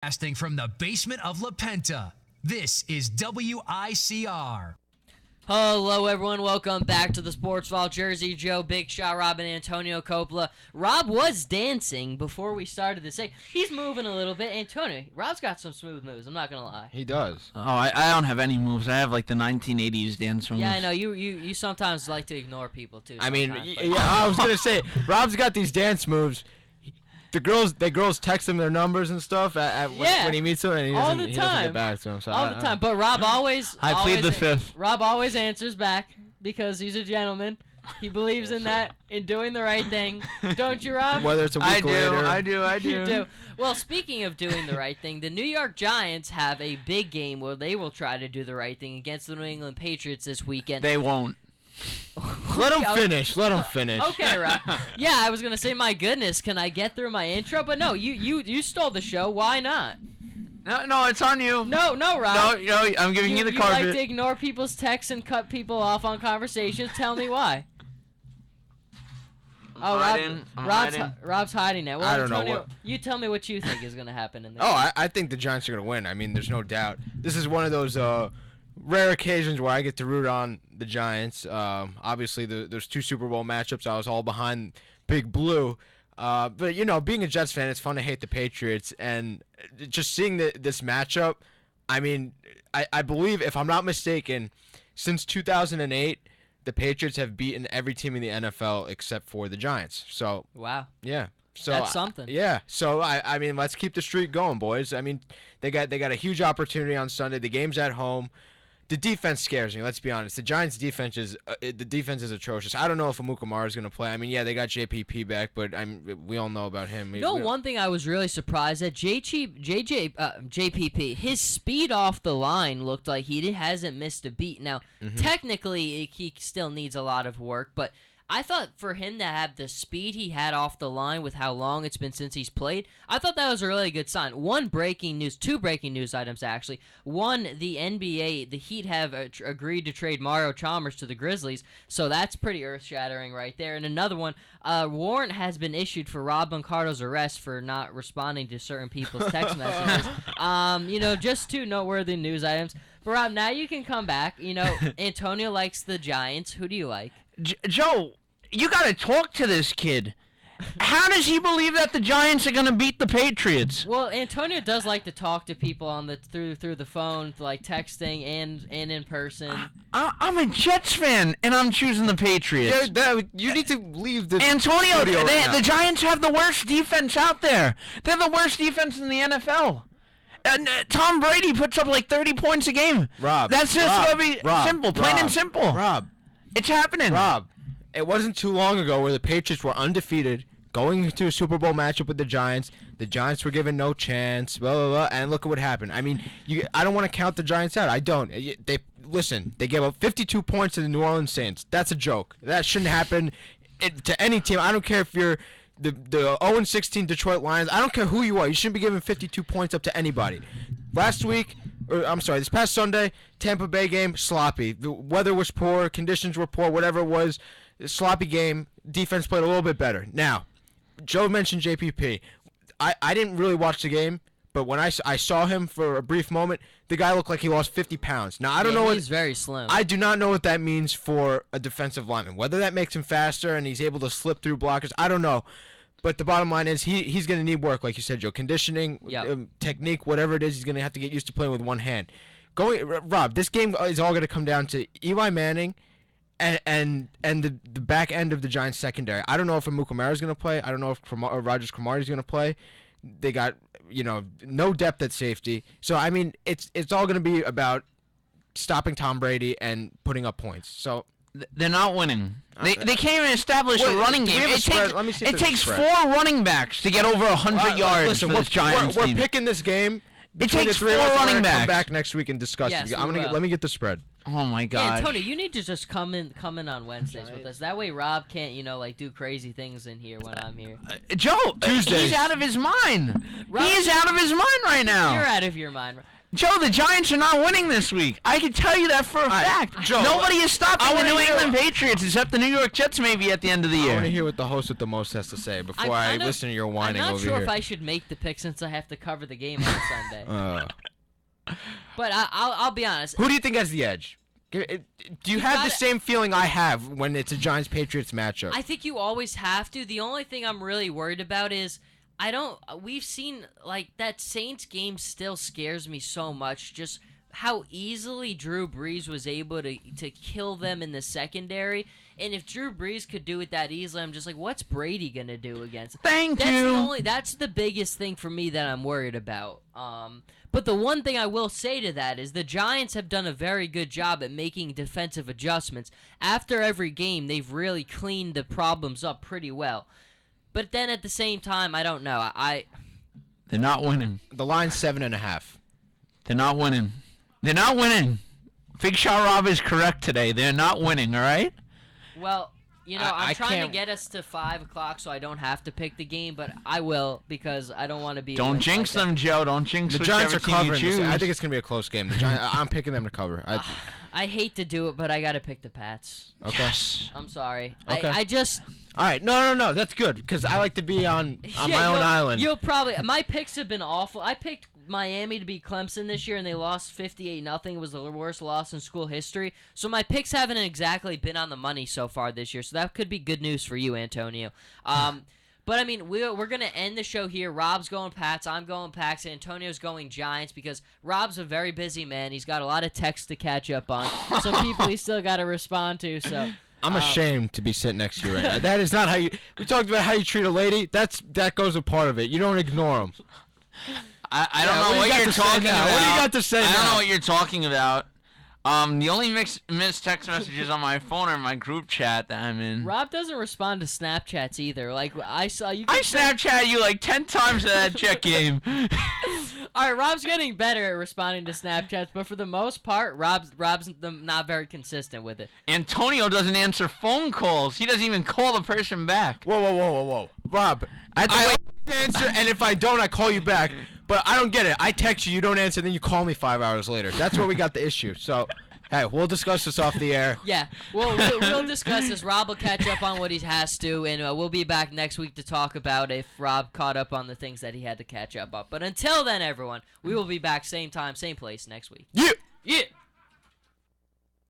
Casting from the basement of La Penta, this is WICR. Hello, everyone. Welcome back to the Sports Vault. Jersey Joe, Big Shot, Rob, and Antonio Coppola. Rob was dancing before we started this. He's moving a little bit. Antonio, Rob's got some smooth moves. I'm not gonna lie. He does. Oh, I don't have any moves. I have like the 1980s dance moves. Yeah, I know. You sometimes like to ignore people too. I mean, sometimes, yeah, I was gonna say, Rob's got these dance moves. The girls text him their numbers and stuff when he meets them, and he all doesn't, the he doesn't time. get back to them. So all the time. But Rob always. I plead always, the fifth. Rob always answers back because he's a gentleman. He believes in that, in doing the right thing. Don't you, Rob? Whether it's a week later. I do. You do. Well, speaking of doing the right thing, the New York Giants have a big game where they will try to do the right thing against the New England Patriots this weekend. They won't. Let him finish. Let him finish. Okay, Rob. Yeah, I was gonna say, my goodness, can I get through my intro? But no, you stole the show. Why not? No, it's on you. No, Rob. No, I'm giving you the You carpet. like to ignore people's texts and cut people off on conversations. Tell me why. I'm Rob's hiding now. Well, I don't know Antonio, what- you tell me what you think is gonna happen in this. Oh, I think the Giants are gonna win. I mean, there's no doubt. This is one of those rare occasions where I get to root on the Giants. Obviously, there's two Super Bowl matchups. I was all behind Big Blue. But, you know, being a Jets fan, it's fun to hate the Patriots. And just seeing this matchup, I mean, I believe, if I'm not mistaken, since 2008, the Patriots have beaten every team in the NFL except for the Giants. So, Wow. yeah. So That's something. Yeah. So I mean, let's keep the streak going, boys. I mean, they got a huge opportunity on Sunday. The game's at home. The defense scares me. Let's be honest. The Giants' defense is atrocious. I don't know if Amukamara is going to play. I mean, yeah, they got JPP back, but we all know about him. You know, one thing I was really surprised at, JPP, his speed off the line looked like he hasn't missed a beat. Now, technically, he still needs a lot of work, but I thought for him to have the speed he had off the line with how long it's been since he's played, I thought that was a really good sign. Two breaking news items, actually. One, the NBA, the Heat have agreed to trade Mario Chalmers to the Grizzlies, so that's pretty earth-shattering right there. And another one, warrant has been issued for Rob Bancardo's arrest for not responding to certain people's text messages. Just two noteworthy news items. But Rob, now you can come back. You know, Antonio likes the Giants. Who do you like? Joe, you gotta talk to this kid. How does he believe that the Giants are gonna beat the Patriots? Well, Antonio does like to talk to people on through the phone, like texting and in person. I'm a Jets fan, and I'm choosing the Patriots. You need to leave the Antonio, studio right now. the Giants have the worst defense out there. They're the worst defense in the NFL. And Tom Brady puts up like 30 points a game. Rob, That's just Rob, gonna be Rob, simple, plain Rob, and simple. Rob, It's happening. Rob, it wasn't too long ago where the Patriots were undefeated, going into a Super Bowl matchup with the Giants. The Giants were given no chance, blah, blah, blah, and look at what happened. I mean, I don't want to count the Giants out. I don't. They gave up 52 points to the New Orleans Saints. That's a joke. That shouldn't happen to any team. I don't care if you're the 0-16 Detroit Lions. I don't care who you are. You shouldn't be giving 52 points up to anybody. This past Sunday, Tampa Bay game, sloppy. The weather was poor, conditions were poor, whatever it was. Sloppy game. Defense played a little bit better. Now, Joe mentioned JPP. I didn't really watch the game, but when I saw him for a brief moment, the guy looked like he lost 50 pounds. Now, I don't know He's very slim. I do not know what that means for a defensive lineman. Whether that makes him faster and he's able to slip through blockers, I don't know. But the bottom line is he's going to need work, like you said, Joe. Conditioning, technique, whatever it is, he's going to have to get used to playing with one hand. Rob, this game is all going to come down to Eli Manning and the back end of the Giants secondary. I don't know if Amukamara is going to play. I don't know if Rogers Cromartie is going to play. They got no depth at safety. So I mean, it's all going to be about stopping Tom Brady and putting up points. So. They're not winning. They can't even establish a running game. It takes 4 running backs to get over 100 yards listen, for this Giants we're team. picking this game. It takes 4 We're running gonna backs. Come back next week and discuss Yes, it. we will. Let me get the spread. Oh my Yeah, God. Tony, you need to just come in on Wednesdays with us. That way Rob can't, do crazy things in here when I'm here. Joe, Tuesdays. he's out of his mind. Rob- He is out of his mind right now. You're out of your mind. Joe, the Giants are not winning this week. I can tell you that for a fact. Joe, Nobody is stopping I the wanna New hear- England Patriots except the New York Jets maybe at the end of the I year. want to hear what the host with the most has to say before I listen to your whining I'm not over sure here. if I should make the pick since I have to cover the game on Sunday. But I'll be honest. Who do you think has the edge? Do you have the gotta- same feeling I have when it's a Giants-Patriots matchup? I think you always have to. The only thing I'm really worried about is we've seen like that Saints game still scares me so much. Just how easily Drew Brees was able to kill them in the secondary. And if Drew Brees could do it that easily, I'm just like, what's Brady gonna do against? Thank you. That's the biggest thing for me that I'm worried about. But the one thing I will say to that is the Giants have done a very good job at making defensive adjustments. After every game, they've really cleaned the problems up pretty well. But then at the same time, I don't know. They're not winning. The line's 7.5. They're not winning. They're not winning. Big Shot Rob is correct today. They're not winning, all right? Well, I'm I trying to can't- get us to 5 o'clock so I don't have to pick the game, but I will because I don't want to be. Don't jinx them, Joe. Don't jinx The Giants are whichever team you covering this. choose. I think it's going to be a close game. The Giants, I'm picking them to cover. I hate to do it, but I got to pick the Pats. Okay. Yes. I'm sorry. Okay. I just. All right. No. That's good because I like to be on my own island. You'll probably. My picks have been awful. I picked Miami to beat Clemson this year, and they lost 58-0. It was the worst loss in school history. So my picks haven't exactly been on the money so far this year. So that could be good news for you, Antonio. But I mean, we're gonna end the show here. Rob's going Pats. I'm going Pats. Antonio's going Giants because Rob's a very busy man. He's got a lot of texts to catch up on. Some people he still got to respond to. So. I'm ashamed to be sitting next to you right now. That is not how you. We talked about how you treat a lady. That goes a part of it. You don't ignore them. I don't know what you're talking about. What do you got to say I don't now? know what you're talking about. The only missed text messages on my phone are in my group chat that I'm in. Rob doesn't respond to Snapchats either. Like I saw you. I Snapchat you like 10 times at that Jet game. All right, Rob's getting better at responding to Snapchats, but for the most part, Rob's not very consistent with it. Antonio doesn't answer phone calls. He doesn't even call the person back. Whoa. Rob, I answer, and if I don't, I call you back. But I don't get it. I text you, you don't answer, then you call me 5 hours later. That's where we got the issue. So, hey, we'll discuss this off the air. Yeah, we'll discuss this. Rob will catch up on what he has to, and we'll be back next week to talk about if Rob caught up on the things that he had to catch up on. But until then, everyone, we will be back same time, same place next week. Yeah. Yeah.